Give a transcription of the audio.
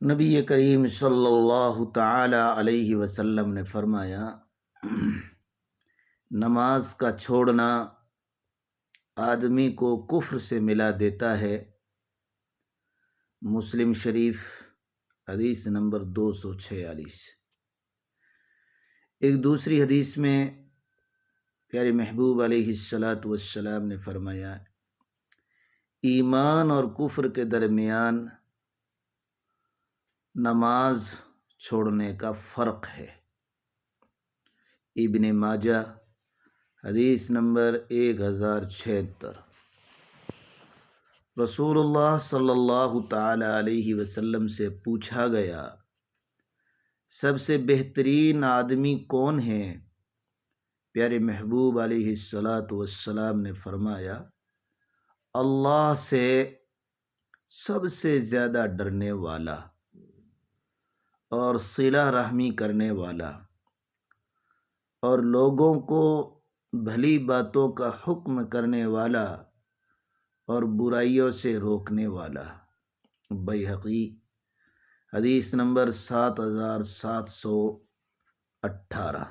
نبی کریم صلی اللہ تعالی علیہ وسلم نے فرمایا، نماز کا چھوڑنا آدمی کو کفر سے ملا دیتا ہے۔ مسلم شریف حدیث نمبر 246۔ ایک دوسری حدیث میں پیارے محبوب علیہ السلام نے فرمایا، ایمان اور کفر کے درمیان نماز چھوڑنے کا فرق ہے۔ ابن ماجہ حدیث نمبر 1076۔ رسول اللہ صلی اللہ تعالی علیہ وسلم سے پوچھا گیا، سب سے بہترین آدمی کون ہے؟ پیارے محبوب علیہ السلام نے فرمایا، اللہ سے سب سے زیادہ ڈرنے والا اور صلہ رحمی کرنے والا اور لوگوں کو بھلی باتوں کا حکم کرنے والا اور برائیوں سے روکنے والا۔ بیہقی حدیث نمبر 7718۔